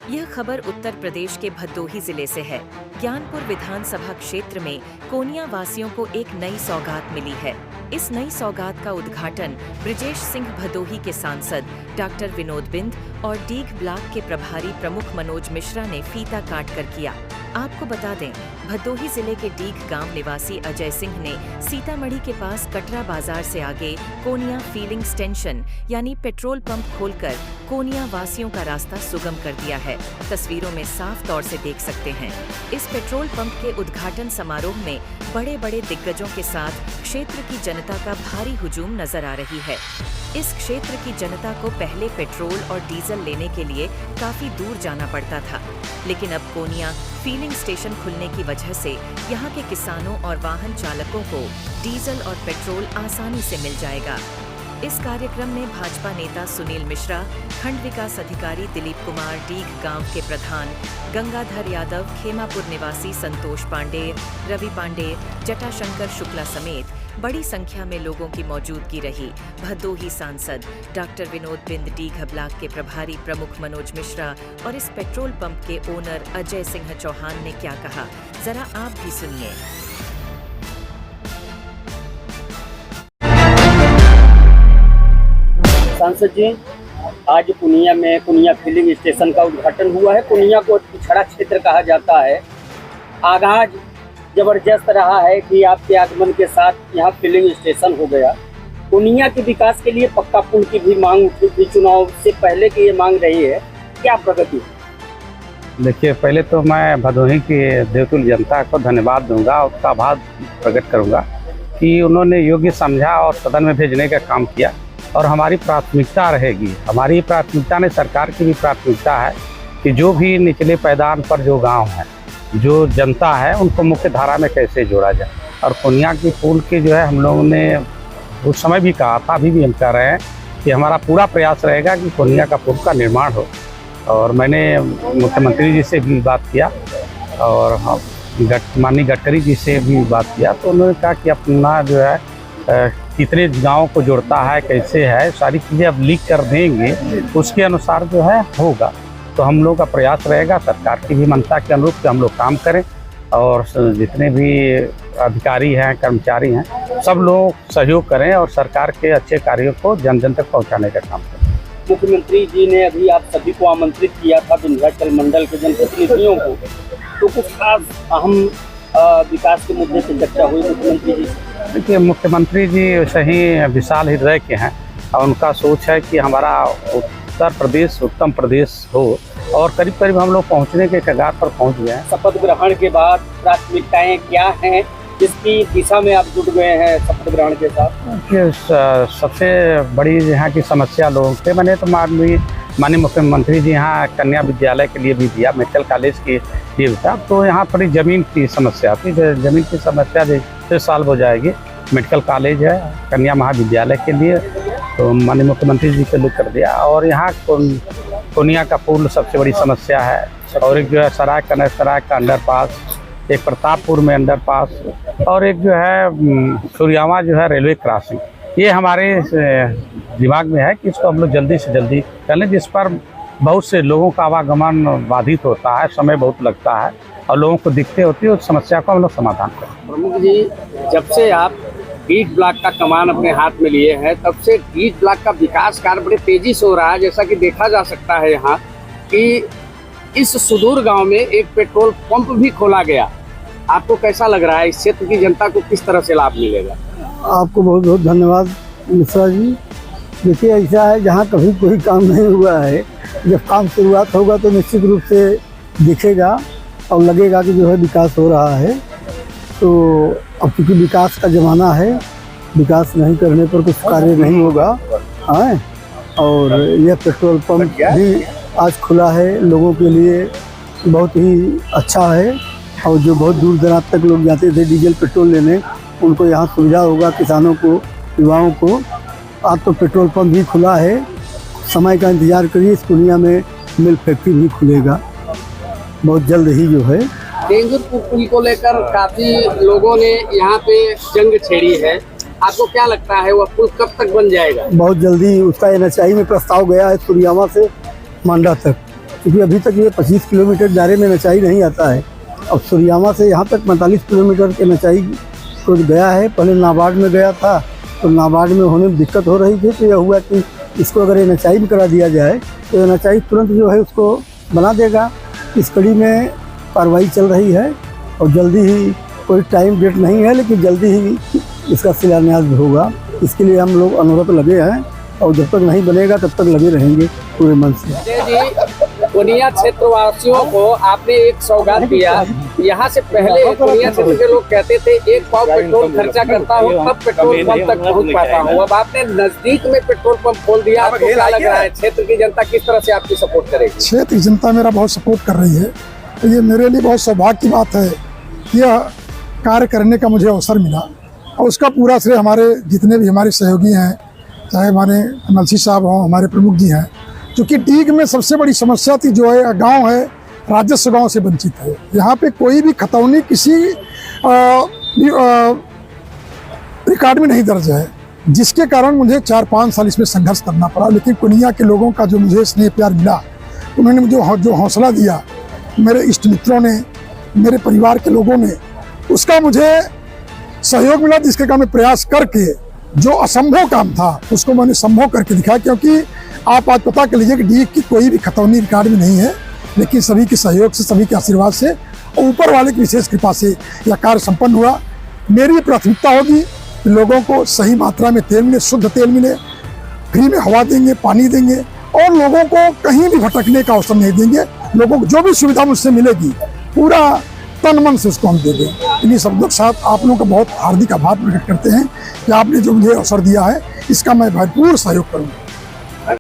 यह खबर उत्तर प्रदेश के भदोही जिले से है। ज्ञानपुर विधानसभा क्षेत्र में कोनिया वासियों को एक नई सौगात मिली है। इस नई सौगात का उद्घाटन ब्रिजेश सिंह भदोही के सांसद डॉक्टर विनोद बिंद और डीग ब्लॉक के प्रभारी प्रमुख मनोज मिश्रा ने फीता काट कर किया। आपको बता दें, भदोही जिले के डीग गांव निवासी अजय सिंह ने सीतामढ़ी के पास कटरा बाजार से आगे कोनिया फिलिंग स्टेशन यानी पेट्रोल पंप खोलकर कोनिया वासियों का रास्ता सुगम कर दिया है। तस्वीरों में साफ तौर से देख सकते हैं। इस पेट्रोल पंप के उद्घाटन समारोह में बड़े बड़े दिग्गजों के साथ क्षेत्र की जनता का भारी हुजूम नजर आ रही है। इस क्षेत्र की जनता को पहले पेट्रोल और डीजल लेने के लिए काफी दूर जाना पड़ता था, लेकिन अब कोनिया फिलिंग स्टेशन खुलने की वजह से यहाँ के किसानों और वाहन चालकों को डीजल और पेट्रोल आसानी से मिल जाएगा। इस कार्यक्रम में भाजपा नेता सुनील मिश्रा, खंड विकास अधिकारी दिलीप कुमार, डीग गांव के प्रधान गंगाधर यादव, खेमापुर निवासी संतोष पांडे, रवि पांडे, जटाशंकर शुक्ला समेत बड़ी संख्या में लोगों की मौजूदगी रही। भदोही सांसद डॉक्टर विनोद बिंद, डीग ब्लॉक के प्रभारी प्रमुख मनोज मिश्रा और इस पेट्रोल पंप के ओनर अजय सिंह चौहान ने क्या कहा, जरा आप भी सुनिए। सांसद जी, आज कुनिया फिलिंग स्टेशन का उद्घाटन हुआ है। कुनिया को पिछड़ा क्षेत्र कहा जाता है। आगाज जबरदस्त रहा है कि आपके आगमन के साथ यहाँ फिलिंग स्टेशन हो गया। कुनिया के विकास के लिए पक्का पुल की भी मांग उठी थी, चुनाव से पहले की ये मांग रही है, क्या प्रगति? देखिए, पहले तो मैं भदोही की देवतुल जनता को धन्यवाद दूंगा, उसका आभार प्रकट करूंगा कि उन्होंने योग्य समझा और सदन में भेजने का काम किया। और हमारी प्राथमिकता रहेगी, हमारी प्राथमिकता ने सरकार की भी प्राथमिकता है कि जो भी निचले पायदान पर जो गांव है, जो जनता है, उनको मुख्य धारा में कैसे जोड़ा जाए। और कोनिया की पुल की जो है, हम लोगों ने उस समय भी कहा था, अभी भी हम कह रहे हैं कि हमारा पूरा प्रयास रहेगा कि कोनिया का पुल का निर्माण हो। और मैंने मुख्यमंत्री जी से भी बात किया और माननीय गडकरी जी से भी बात किया, तो उन्होंने कहा कि अपना जो है कितने गाँव को जोड़ता है, कैसे है, सारी चीज़ें अब लीक कर देंगे, उसके अनुसार जो है होगा। तो हम लोग का प्रयास रहेगा, सरकार की भी मंशा के अनुरूप कि हम लोग काम करें और जितने भी अधिकारी हैं, कर्मचारी हैं, सब लोग सहयोग करें और सरकार के अच्छे कार्यों को जन जन तक पहुँचाने का काम करें। मुख्यमंत्री जी ने अभी आप सभी को आमंत्रित किया था, विंध्याचल मंडल के जनप्रतिनिधियों को, तो कुछ खास अहम विकास के मुद्दे से चर्चा हुई मुख्यमंत्री जी? देखिए, मुख्यमंत्री जी सही विशाल हृदय के हैं और उनका सोच है कि हमारा उत्तर प्रदेश उत्तम प्रदेश हो, और करीब करीब हम लोग पहुंचने के कगार पर पहुंच गए हैं। शपथ ग्रहण के बाद प्राथमिकताएं क्या हैं, जिसकी दिशा में आप जुट गए हैं शपथ ग्रहण के साथ? सबसे बड़ी यहाँ की समस्या लोगों के, मैंने तो माननीय मुख्यमंत्री जी यहाँ कन्या विद्यालय के लिए भी दिया, मेडिकल कॉलेज के लिए भी था, तो यहाँ थोड़ी ज़मीन की समस्या थी। ज़मीन की समस्या जैसे सॉल्व हो जाएगी, मेडिकल कॉलेज है कन्या महाविद्यालय के लिए, तो माननीय मुख्यमंत्री जी के लिए कर दिया। और यहाँ कोनिया का पुल सबसे बड़ी समस्या है, और एक जो है सराय का अंडरपास, एक प्रतापपुर में अंडरपास, और एक जो है सूर्यावा जो है रेलवे क्रॉसिंग। ये हमारे दिमाग में है कि इसको हम लोग जल्दी से जल्दी कर लें, जिस पर बहुत से लोगों का आवागमन बाधित होता है, समय बहुत लगता है और लोगों को दिक्कतें होती है। उस समस्या को हम लोग समाधान करें। प्रमुख जी, जब से आप डीग ब्लॉक का कमान अपने हाथ में लिए हैं, तब से डीग ब्लॉक का विकास कार्य बड़े तेजी से हो रहा है। जैसा कि देखा जा सकता है यहाँ कि इस सुदूर गांव में एक पेट्रोल पंप भी खोला गया। आपको कैसा लग रहा है, इस क्षेत्र की जनता को किस तरह से लाभ मिलेगा? आपको बहुत बहुत धन्यवाद मिश्रा जी। देखिए, ऐसा है, जहाँ कभी कोई काम नहीं हुआ है, जब काम शुरुआत होगा तो निश्चित रूप से दिखेगा और लगेगा कि जो है विकास हो रहा है। तो अब चूँकि विकास का ज़माना है, विकास नहीं करने पर कुछ कार्य नहीं होगा। हाँ, और यह पेट्रोल पंप भी आज खुला है, लोगों के लिए बहुत ही अच्छा है। और जो बहुत दूर दराज तक लोग जाते थे डीजल पेट्रोल लेने, उनको यहाँ सुविधा होगा, किसानों को, युवाओं को। आज तो पेट्रोल पंप भी खुला है, समय का इंतज़ार करिए, इस दुनिया में मिल्क फैक्ट्री भी खुलेगा बहुत जल्द ही जो है। डेंगरपुर पुल को लेकर काफ़ी लोगों ने यहाँ पे जंग छेड़ी है, आपको क्या लगता है वह पुल कब तक बन जाएगा? बहुत जल्दी उसका NHI में प्रस्ताव गया है, सूर्यावा से मांडा तक, क्योंकि अभी तक ये 25 किलोमीटर दायरे में नचाई नहीं आता है। अब सुरियामा से यहाँ तक 45 किलोमीटर के नचाई को गया है। पहले नाबार्ड में गया था, तो नाबार्ड में होने में दिक्कत हो रही थी, तो यह हुआ कि इसको अगर ये नचाई में करा दिया जाए तो ये नचाई तुरंत जो है उसको बना देगा। इस कड़ी में कार्रवाई चल रही है और जल्दी ही, कोई टाइम डेट नहीं है, लेकिन जल्दी ही इसका शिलान्यास भी होगा। इसके लिए हम लोग अनवरत लगे हैं और जब तक नहीं बनेगा तब तक लगे रहेंगे पूरे मन से। जी, पुनिया क्षेत्रवासियों को आपने एक सौगात दिया। यहाँ से पहले पुनिया क्षेत्र के लोग कहते थे एक पाव पेट्रोल खर्चा करता हूँ तब पेट्रोल पंप तक पहुँच पाता हूँ। अब आपने नजदीक में पेट्रोल पंप खोल दिया, आपको क्या लग रहा है क्षेत्र की जनता किस तरह से आपकी सपोर्ट करेगी? क्षेत्र की जनता मेरा बहुत सपोर्ट कर रही है, तो ये मेरे लिए बहुत सौभाग्य की बात है। यह कार्य करने का मुझे अवसर मिला और उसका पूरा श्रेय हमारे जितने भी हमारे सहयोगी हैं, चाहे हमारे नलसी साहब हों, हमारे प्रमुख जी हैं, क्योंकि डीग में सबसे बड़ी समस्या थी जो है गांव है राजस्व गांव से वंचित है। यहाँ पे कोई भी खतौनी किसी रिकॉर्ड में नहीं दर्ज है, जिसके कारण मुझे 4-5 साल इसमें संघर्ष करना पड़ा। लेकिन कुनिया के लोगों का जो मुझे स्नेह प्यार मिला, उन्होंने मुझे जो हौसला दिया, मेरे इष्ट मित्रों ने, मेरे परिवार के लोगों ने, उसका मुझे सहयोग मिला, जिसके काम में प्रयास करके जो असंभव काम था उसको मैंने संभव करके दिखाया। क्योंकि आप आज पता कर लीजिए कि डीग की कोई भी खतौनी रिकॉर्ड में नहीं है, लेकिन सभी के सहयोग से, सभी के आशीर्वाद से और ऊपर वाले की विशेष कृपा से यह कार्य संपन्न हुआ। मेरी प्राथमिकता होगी कि लोगों को सही मात्रा में तेल मिले, शुद्ध तेल मिले, फ्री में हवा देंगे, पानी देंगे और लोगों को कहीं भी भटकने का अवसर नहीं देंगे। लोगों को जो भी सुविधा मुझसे मिलेगी पूरा तन मन से उसको हम दे दें। इन्हीं शब्दों के साथ आप लोगों का बहुत हार्दिक आभार प्रकट करते हैं कि आपने जो मुझे अवसर दिया है इसका मैं भरपूर सहयोग करूँगा।